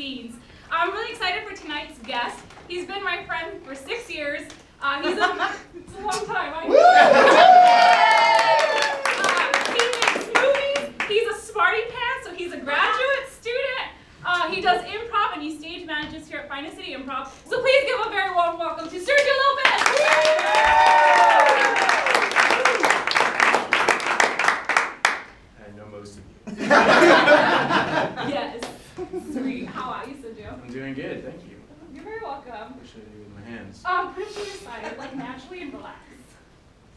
teens. I'm really excited for tonight's guest. He's been my friend for 6 years. It's a long time. I He makes movies. He's a smarty pants, so he's a graduate student. He does improv and he stage manages here at Finest City Improv. So please give a very warm welcome to Sergio Lopez. I know most of you. Yes. Sweet. How are you, Sergio? I'm doing good, thank you. You're very welcome. What should I do with my hands? Put it to your side, like naturally and relax.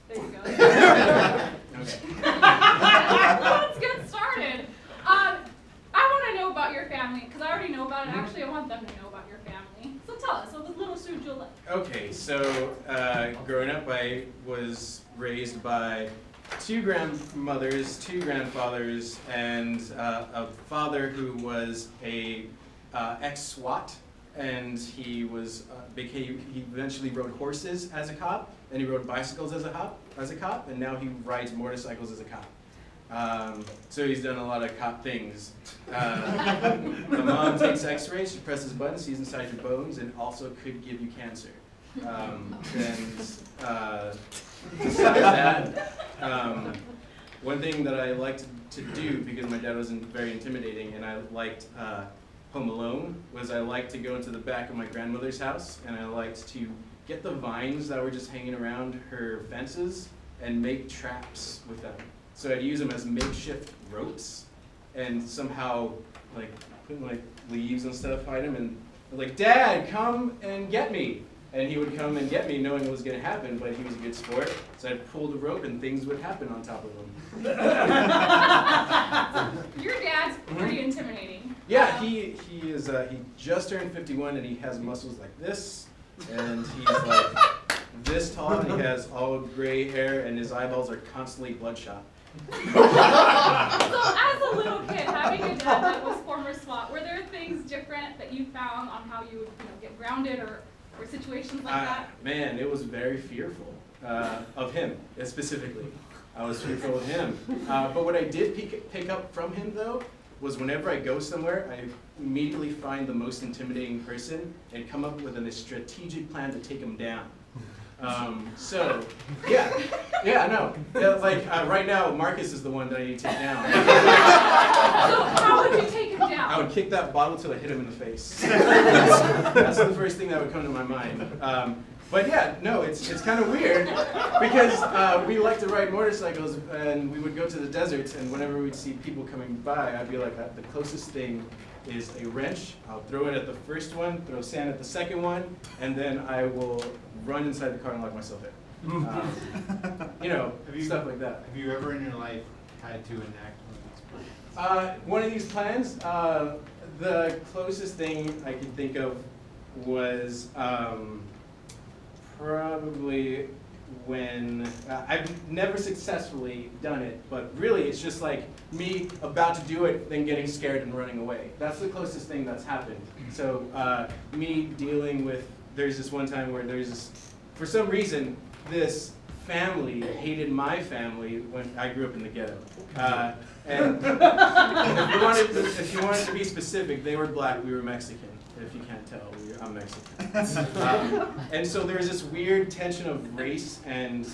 There you go. Okay. Let's get started. I want to know about your family, because I already know about it. Actually, I want them to know about your family. So tell us, so the little Sergio. Okay, so growing up, I was raised by 2 grandmothers, 2 grandfathers, and a father who was a ex-SWAT, and he was he eventually rode horses as a cop, and he rode bicycles as a cop, and now he rides motorcycles as a cop. So he's done a lot of cop things. My mom takes x-rays, she presses buttons, sees inside your bones, and also could give you cancer. Besides that, one thing that I liked to do, because my dad wasn't very intimidating, and I liked Home Alone, was I liked to go into the back of my grandmother's house, and I liked to get the vines that were just hanging around her fences and make traps with them. So I'd use them as makeshift ropes, and somehow put leaves and stuff, hide them, and like, "Dad, come and get me." And he would come and get me knowing what was going to happen, but he was a good sport. So I'd pull the rope and things would happen on top of him. Your dad's pretty intimidating. Yeah, he just turned 51 and he has muscles like this. And he's like this tall and he has all gray hair and his eyeballs are constantly bloodshot. So as a little kid, having a dad that was former SWAT, were there things different that you found on how you would get grounded or situations like that? Man, it was very fearful of him, specifically. I was fearful of him. But what I did pick up from him, though, was whenever I go somewhere, I immediately find the most intimidating person and come up with a strategic plan to take him down. So, yeah, no. Right now, Marcus is the one that I need to take down. So how would you take him down? I would kick that bottle till I hit him in the face. That's the first thing that would come to my mind. But yeah, no, it's kind of weird because we like to ride motorcycles and we would go to the deserts, and whenever we'd see people coming by, I'd be like, the closest thing is a wrench. I'll throw it at the first one, throw sand at the second one, and then I will run inside the car and lock myself in. Stuff like that. Have you ever in your life had to enact one of these plans? The closest thing I could think of was probably when I've never successfully done it, but really it's just like me about to do it, then getting scared and running away. That's the closest thing that's happened. So me dealing with, there's this one time where for some reason, this family hated my family when I grew up in the ghetto. And if you wanted to be specific, they were black, we were Mexican. If you can't tell, I'm Mexican. And so there was this weird tension of race and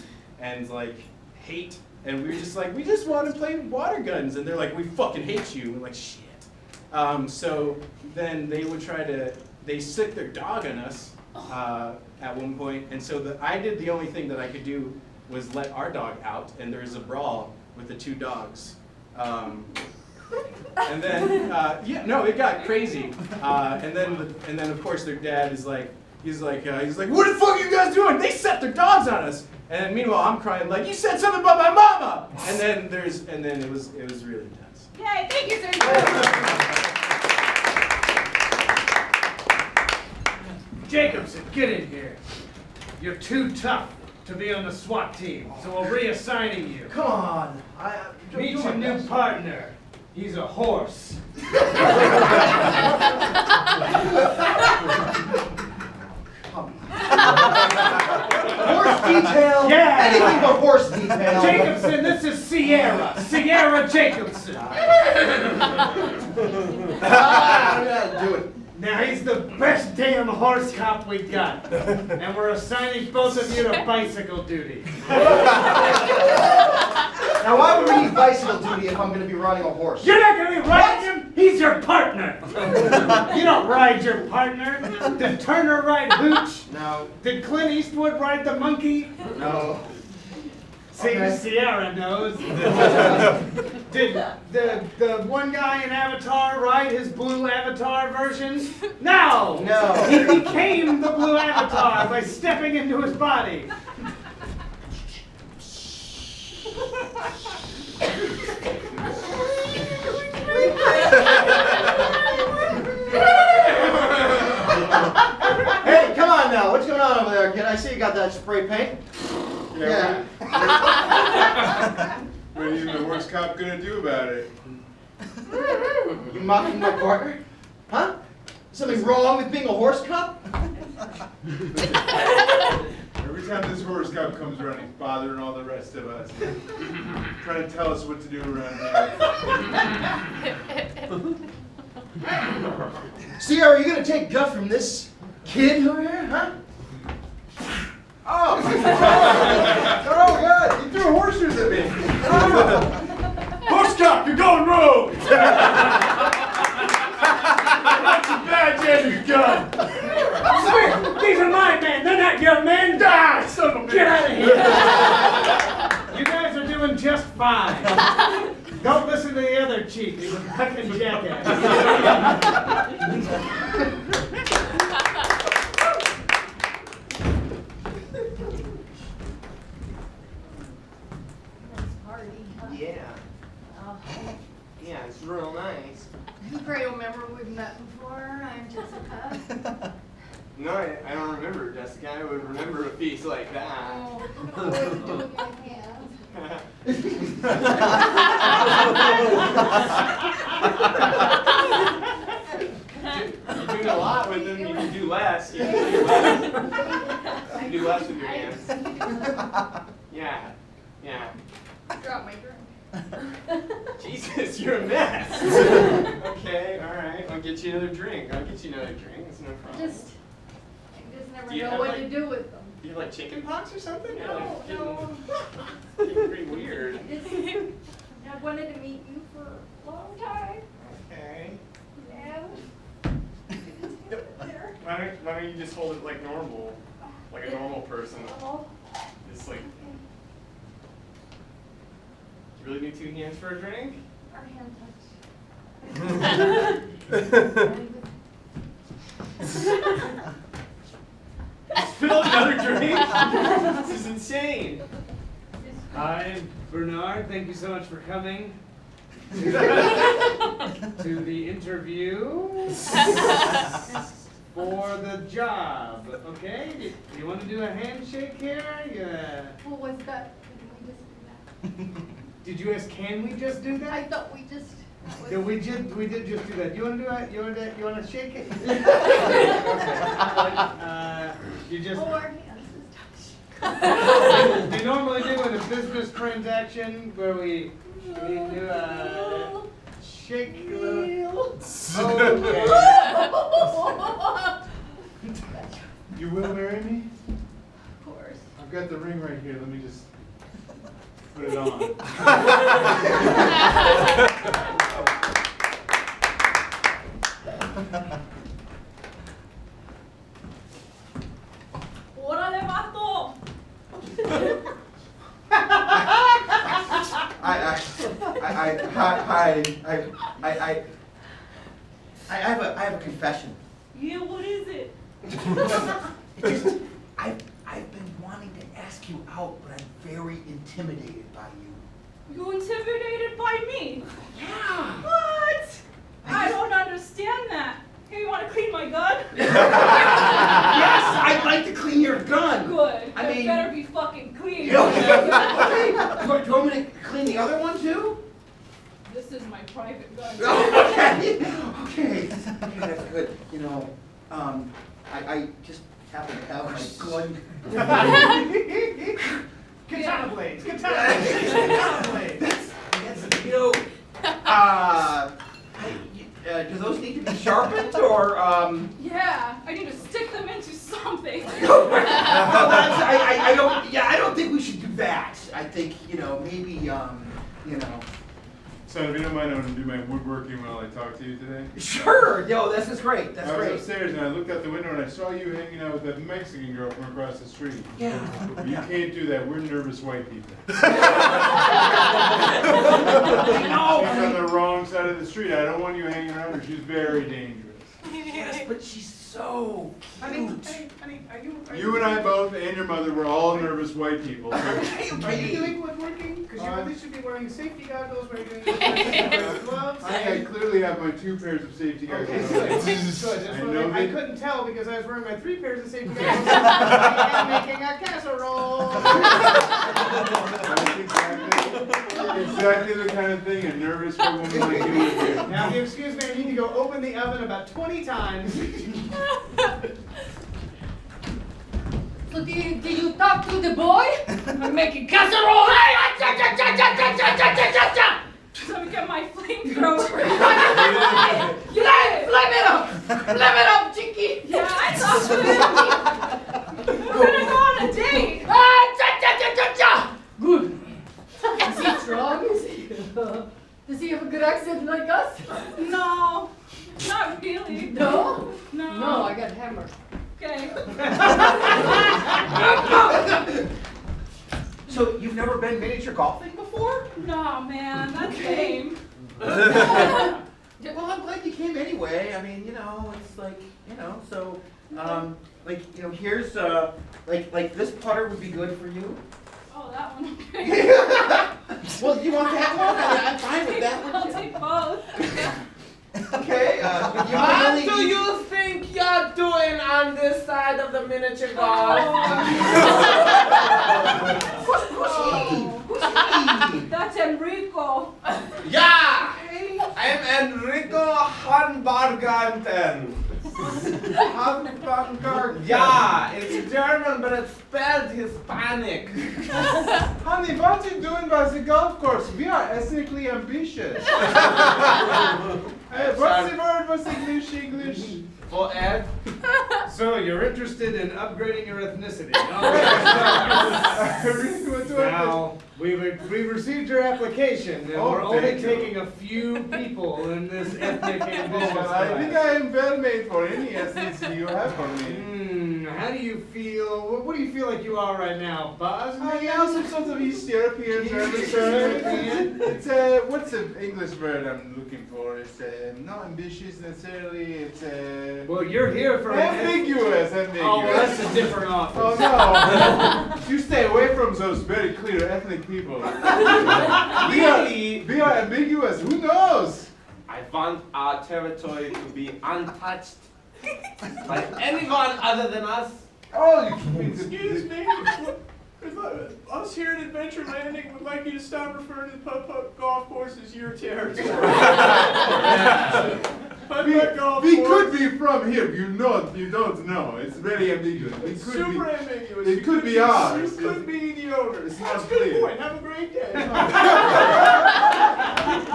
hate, and we were just like, we just want to play water guns, and they're like, we fucking hate you. And we're like, shit. So then they sicked their dog on us at one point, and so I did the only thing that I could do was let our dog out, and there was a brawl with the 2 dogs. And then, it got crazy. And then of course their dad is like, he's like, what the fuck are you guys doing? They set their dogs on us. And then meanwhile I'm crying like, you said something about my mama. And then it was really intense. Yay! Thank you, sir. Jacobson, get in here. You're too tough to be on the SWAT team, so we're reassigning you. Come on. Meet your new partner. He's a horse. Horse detail? Yeah. Anything but horse detail. Jacobson, this is Sierra. Sierra Jacobson. I'm gonna do it. Now he's the best damn horse cop we got. And we're assigning both of you to bicycle duty. Now, why would we need bicycle duty if I'm going to be riding a horse? You're not gonna be riding him, he's your partner. You don't ride your partner. Did Turner ride Hooch? No. Did Clint Eastwood ride the monkey? No. See, Okay. Sierra knows. Did the one guy in Avatar ride his blue Avatar version? No! No. He became the blue Avatar by stepping into his body. Hey, come on now. What's going on over there, kid? I see you got that spray paint. Yeah. What are you, the worst cop, gonna do about it? You mocking my partner? Huh? Something wrong with being a horse cop? Every time this horse cop comes around, he's bothering all the rest of us. Trying to tell us what to do around here. Sierra, are you going to take guff from this kid over here, huh? Oh! Oh, God! He threw horseshoes at me! Horse cop, you're going rogue! That's a badge and your gun! These are my men, they're not your men. Die, son of a bitch. Get out of here. You guys are doing just fine. Don't listen to the other chief, he's a fucking jackass. Yeah. Yeah, it's real nice. Great, remember we've met before. I'm Jessica. No, I don't remember, Jessica. I would remember a piece like that. Oh, what would you do with my hands? You do a lot with them, you can do less. You can do less. You can do less with your hands. Yeah, yeah. Drop my drink. Jesus, you're a mess. Okay, all right. I'll get you another drink. It's no problem. I just never Do you know have, what like- to do with them. Do you have like chicken pox or something? You're, No, like, no. getting pretty weird. I wanted to meet you for a long time. Okay. And Why don't you just hold it like normal, like a normal person? oh, Just like. You really need two hands for a drink? our hand Spill another drink? This is insane. Hi, Bernard. Thank you so much for coming to the interview for the job. Okay? Do you want to do a handshake here? Yeah. What was that? Did we just do that? Did you ask? Can we just do I that? thought we just. Yeah, we did just do that. You want to do it? You want to shake it? You just. Oh, our hands is You normally do in a business transaction where we do a shake a little. Okay. You will marry me? Of course. I've got the ring right here. Let me just put it on. ¡Órale, vato! I have a confession. Yeah, what is it? I've been wanting to ask you out, but I'm very intimidated by you. You intimidated by me? Yeah. What? I don't understand that. Hey, you want to clean my gun? Yes, I'd like to clean your gun. Good. I It mean- better be fucking clean. Okay. Do you want me to clean the other one too? This is my private gun. Okay. Okay, that's good. You know, I just happen to have my gun. Katana blades. Katana blades. Katana blades. You know, do those need to be sharpened or Yeah, I need to stick them into something. Well, I don't think we should do that. I think, maybe, Son, if you don't mind, I'm going to do my woodworking while I talk to you today. Sure. Yo, this is great. That's I was great. upstairs and I looked out the window and I saw you hanging out with that Mexican girl from across the street. Yeah. You can't do that. We're nervous white people. She's on the wrong side of the street. I don't want you hanging around her. She's very dangerous. Yes, but she's so cute. Honey, are You and I both, and your mother, were all nervous white people. Are you doing woodworking? Because you at least should be wearing safety goggles, wearing gloves. I clearly have my 2 pairs of safety goggles. Okay, good. I couldn't tell because I was wearing my 3 pairs of safety goggles and making a casserole. That's exactly the kind of thing a nervous white woman like you would do. Now, if you excuse me, I need to go open the oven about 20 times. So did you talk to the boy? I'm making casserole. Hey, So I get my flamethrower. yeah, flip it up, Chicky. Yeah, I talked to him. We're gonna go on a date. Good. Is he strong? Does he have a good accent like us? No, not really. No? No. No, I got hammer. Okay. So you've never been miniature golfing before? No, man, that's lame. Yeah, well, I'm glad you came anyway. I mean, it's like, so, here's, like this putter would be good for you. Oh, that one. Okay. Well, do you want that one? I'm fine with that one. I'll take both. Okay, What do you think you're doing on this side of the miniature golf? Who's he? That's Enrico. Yeah! I'm Enrico Hanbarganten. Yeah, it's German, but it's spelled Hispanic. Honey, what are you doing by the golf course? We are ethnically ambitious. What's the word? What's English? For Ed? So you're interested in upgrading your ethnicity? Now, we've received your application, and we're only thank you. taking a few people in this ethnic ambitious Well, I think class. I am well made for any ethnicity you have for me. How do you feel? What do you feel like you are right now, Buzz? I am some sort of East European German. East European? It's what's the English word I'm looking for? It's not ambitious necessarily. It's Well, you're here for ambiguous. Oh, well, that's a different office. Oh no! You stay away from those very clear ethnic people. We are ambiguous. Who knows? I want our territory to be untouched by anyone other than us. Oh, you mean Excuse me. Us here at Adventure Landing would like you to stop referring to the putt-putt golf course as your territory. Putt-putt golf We course. could be from here. You don't know. It's very ambiguous. It's It could super be. ambiguous. It You could be ours. You could be the owner. It's That's not a good clear. point. Have a great day.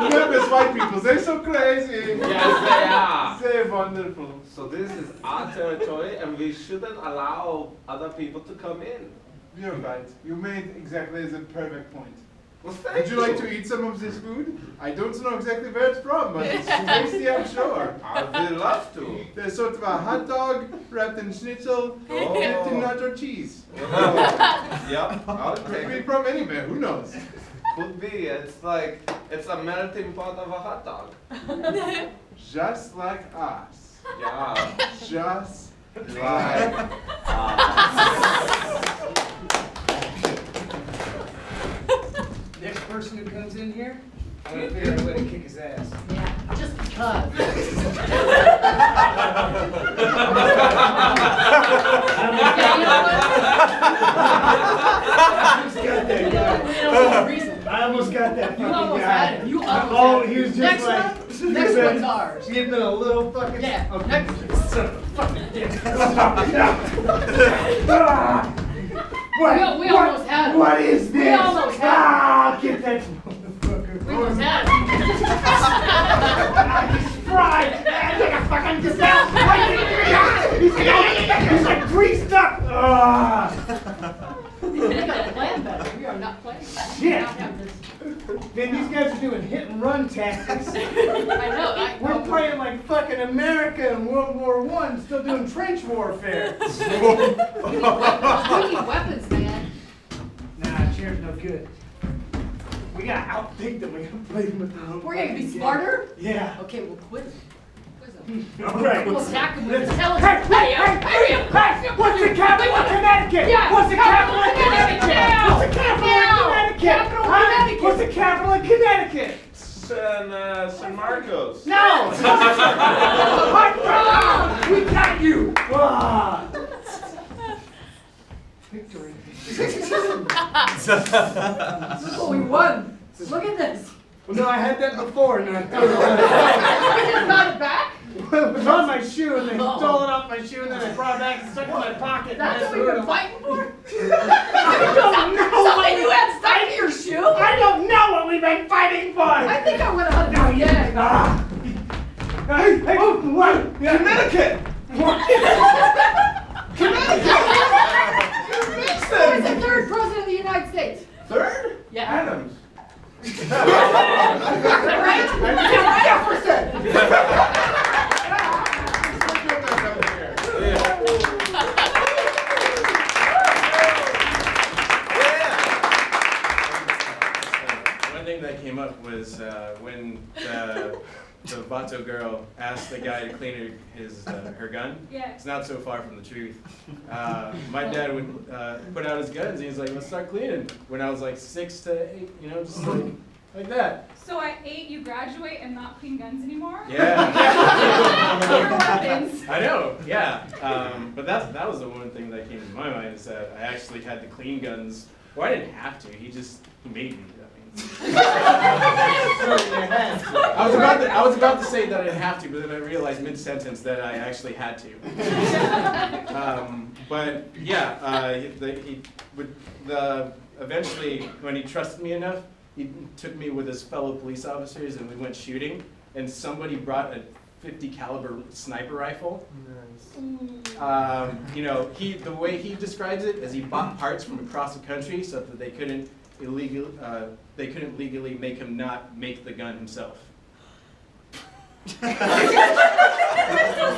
Remember, white people, they're so crazy. Yes, they are. They're wonderful. So this is our territory, and we shouldn't allow other people to come in. You're right. You made exactly the perfect point. Well, thank Would you like to eat some of this food? I don't know exactly where it's from, but it's tasty, I'm sure. I would love to. There's sort of a hot dog wrapped in schnitzel, dipped in nacho cheese. Yep, I'll Could take be it. from anywhere, who knows? Could be. It's a melting pot of a hot dog. Just like us. Yeah. Just Like, Next person who comes in here, I'm gonna figure out a way to kick his ass. Yeah, just because. I almost got that You fucking almost guy. had it. You almost Oh, had it. he was just Next like. one? Next one's ours. He had been a little fucking. Yeah, Okay. next- Son of a fucking dick. We almost had it. What is this? We almost had Get that motherfucker. We almost had it. He's fried. Take a fucking guys are doing hit and run tactics. I know. We're playing like fucking America in World War I, still doing trench warfare. We need weapons, man. Nah, chair's no good. We gotta outthink them. We gotta play them with their own. We're gonna be fucking smarter? game. Yeah. Okay, we'll quiz them. All right. We'll attack them with Hey, intelligence. hey, hey, hey, what's the capital of Connecticut? Yeah, What's the capital of Connecticut. Connecticut? What's the capital of Connecticut? Capital of Huh? Connecticut. What's the capital of Connecticut? San Marcos. No! We got you! Ah. Victory. Oh, we won. Look at this. Well, no, I had that before, and I threw it You away. just got it back? Well, it was on my shoe, and they stole it off my shoe, and then I brought it back and stuck it in my pocket. That's and what we've been fighting for? I don't know. Something you had stuck in your shoe? I don't know what we've been fighting for. I think I would have had a gag. Ah. Hey, hey, what? Connecticut. Who is the third president of the United States? Third? Yeah. Adams. Is that right? Jefferson! One thing that came up was when the Vato girl asked the guy to clean her gun. Yeah. It's not so far from the truth. My dad would put out his guns and he was like, let's start cleaning. When I was like 6 to 8, you know, just like that. So at 8, you graduate and not clean guns anymore? Yeah. Your weapons. I know, yeah. But that was the one thing that came to my mind is that I actually had to clean guns. Well, I didn't have to. He made me. I was about to say that I didn't have to, but then I realized mid-sentence that I actually had to. But yeah, eventually when he trusted me enough, he took me with his fellow police officers and we went shooting. And somebody brought a .50 caliber sniper rifle. Nice. You know, the way he describes it is he bought parts from across the country so that they couldn't legally make him not make the gun himself. This is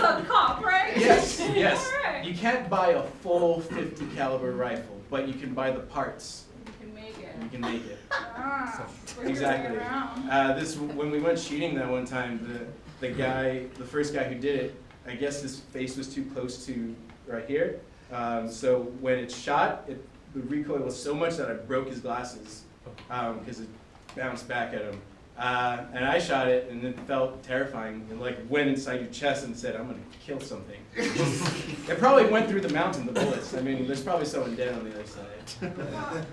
a cop, right? Yes, yes. All right. You can't buy a full .50 caliber rifle, but you can buy the parts. You can make it. You can make it. Ah, Exactly. around. When we went shooting that one time, the first guy who did it, I guess his face was too close to right here. So when it shot, the recoil was so much that I broke his glasses because it bounced back at him. And I shot it, and it felt terrifying. It like went inside your chest and said, "I'm gonna kill something." It probably went through the mountain, the bullets. I mean, there's probably someone dead on the other side.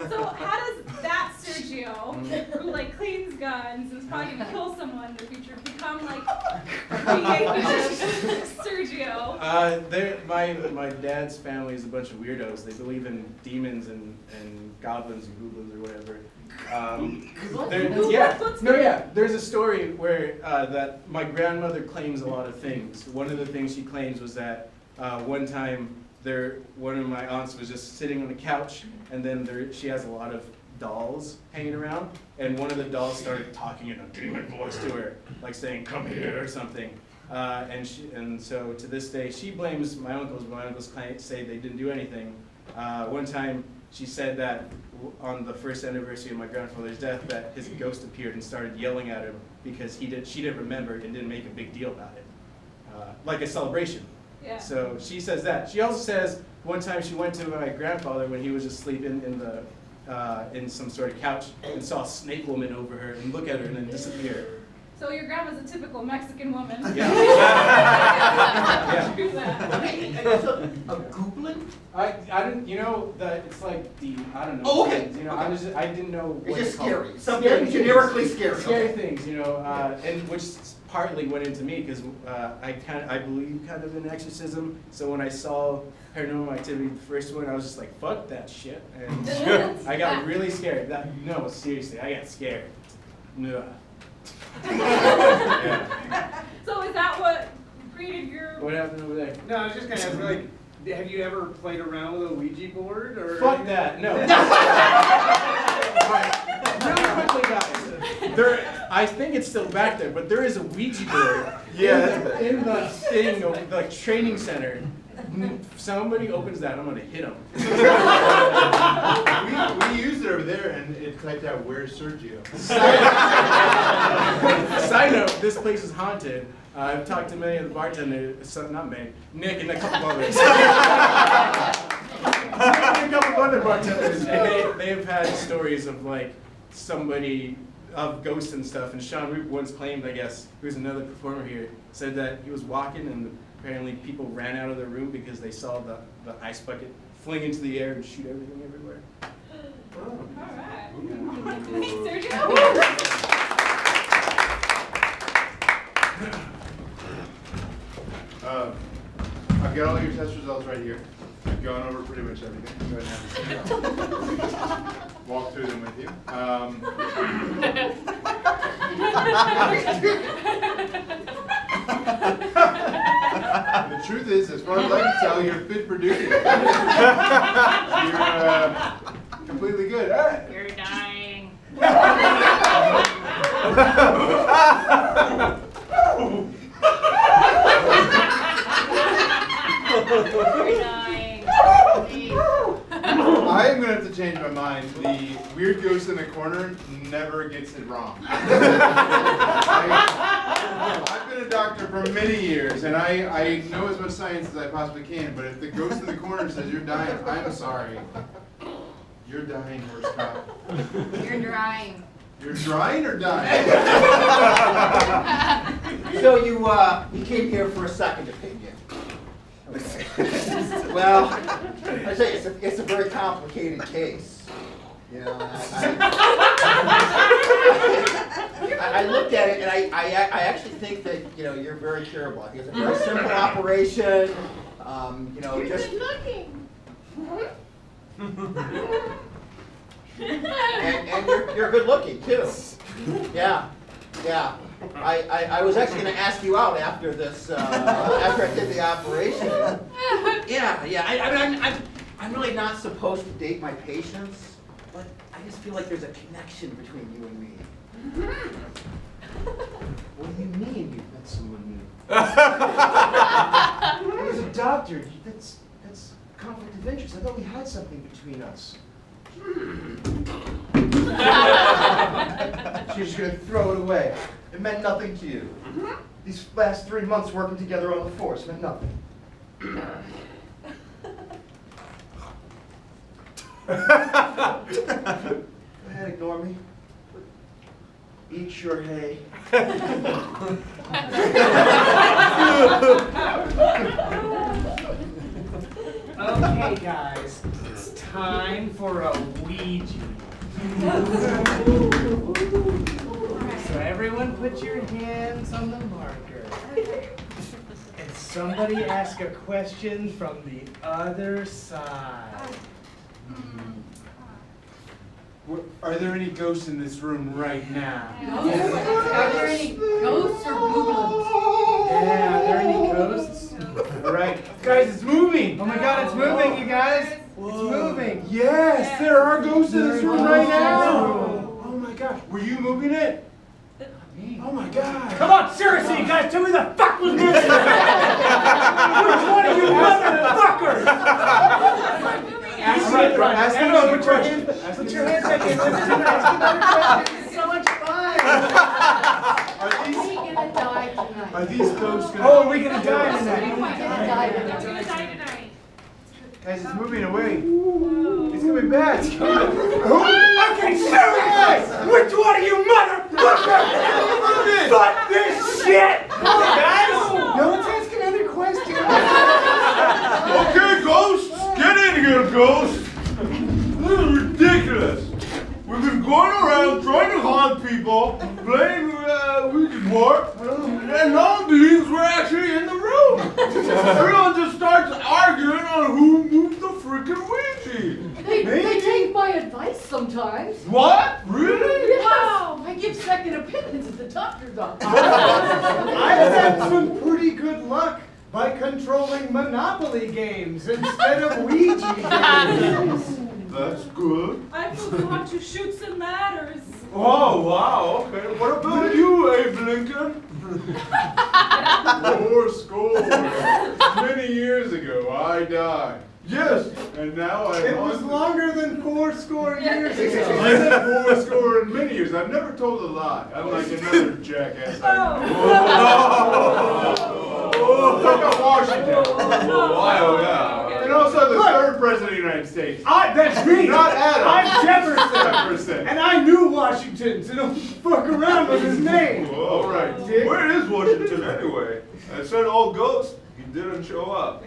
So how does that Sergio, who like cleans guns and is probably gonna kill someone in the future, become like creative Sergio? My dad's family is a bunch of weirdos. They believe in demons and goblins and goblins or whatever. There's a story where that my grandmother claims a lot of things. One of the things she claims was that one time one of my aunts was just sitting on the couch, and then she has a lot of dolls hanging around, and one of the dolls started talking in a demon voice to her, like saying, "Come here" or something. And so to this day, she blames my uncles, but my uncles say they didn't do anything. One time, she said that on the first anniversary of my grandfather's death, that his ghost appeared and started yelling at him because she didn't remember and didn't make a big deal about it, like a celebration. Yeah. So she says that. She also says one time she went to my grandfather when he was just sleeping in some sort of couch and saw a snake woman over her and look at her and then disappear. So your grandma's a typical Mexican woman. Yeah. Do that. And it's a goblin? I didn't, you know, that it's like I don't know. Oh, okay. Things, you know, Okay. I didn't know It's what just to call scary. it. Something Scary generically things. scary. Scary Okay. things, you know, and which partly went into me because I believe kind of in exorcism. So when I saw Paranormal Activity, the first one, I was just like, fuck that shit, and I got really scared. No, seriously, I got scared. Yeah. So is that what created your? What happened over there? No, I was just gonna ask, like, have you ever played around with a Ouija board or? Fuck that, no. Alright, really quickly, guys. I think it's still back there, but there is a Ouija board in the thing, like training center. Somebody opens that, I'm gonna hit them. We used it over there, and it typed out, "Where's Sergio?" Side note, this place is haunted. I've talked to many of the bartenders, not many, Nick and a couple others. A couple other bartenders, and they've had stories of like somebody, of ghosts and stuff. And Sean once claimed, I guess, who's another performer here, said that he was walking and apparently people ran out of their room because they saw the ice bucket fling into the air and shoot everything everywhere. All right. Thanks, Sergio. I've got all your test results right here. I've gone over pretty much everything. Go ahead and walk through them with you. The truth is, as far as I can tell, you're fit for duty. You're completely good. All right. You're dying. You're dying. I am going to have to change my mind. The weird ghost in the corner never gets it wrong. I've been a doctor for many years, and I know as much science as I possibly can, but if the ghost in the corner says you're dying, I'm sorry. You're dying, horse cop. You're drying. You're drying or dying? So you came here for a second opinion. Okay. Well, I say it's a very complicated case. You know, I looked at it and I actually think that you're very curable. I think it's a very simple operation. Just. And you're good looking too. Yeah. I was actually going to ask you out after this, after I did the operation. Yeah. I'm really not supposed to date my patients, but I just feel like there's a connection between you and me. What do you mean you met someone new? As a doctor, that's conflict of interest. I thought we had something between us. She's just gonna throw it away. It meant nothing to you. These last 3 months working together on the force meant nothing. Go ahead, ignore me. Eat your hay. Okay, guys, it's time for a Ouija. So everyone put your hands on the marker. And somebody ask a question from the other side. Are there any ghosts in this room right now? Are there any ghosts or goblins? Yeah, are there any ghosts? All right, guys, it's moving. Oh my god, it's moving, you guys! It's moving! Yes, there are ghosts in this room right now. Oh. Oh my god, were you moving it? Oh my god. Come on, seriously, you guys, tell me the fuck was moving! Which one of you motherfuckers? Ask me another question. Put your hands up here, listen to ask another question. It's so much fun! Are we gonna die tonight? Are these ghosts gonna? Oh, are we gonna die Are tonight? we gonna die We're tonight? gonna die tonight. Guys, it's moving away. It's coming back. Okay, seriously! Which one of you motherfuckers? Fuck this shit! Guys, no one's asking other questions. Okay, ghosts, get in here, ghosts. This is ridiculous. We've been going around trying to haunt people, playing Ouija board, and no one believes we're actually in the room. Everyone just starts arguing on who moved the freaking Ouija. They take my advice sometimes. What? Really? Yes. I give second opinions at the doctor's office. I've had some pretty good luck by controlling Monopoly games instead of Ouija games. That's good. I forgot to shoot some ladders. Oh, wow, okay. What about you, Abe Lincoln? 4 many years ago, I died. Yes, and now I It was longer than 4 years ago. I said 4 many years. I've never told a lie, unlike another jackass I know. Like a Washington. Wow, yeah. And also the third president of the United States. That's me. Not Adam. I'm Jefferson. Jefferson. And I knew Washington, so don't fuck around with his name. All right. Where is Washington anyway? I said all ghosts. He didn't show up.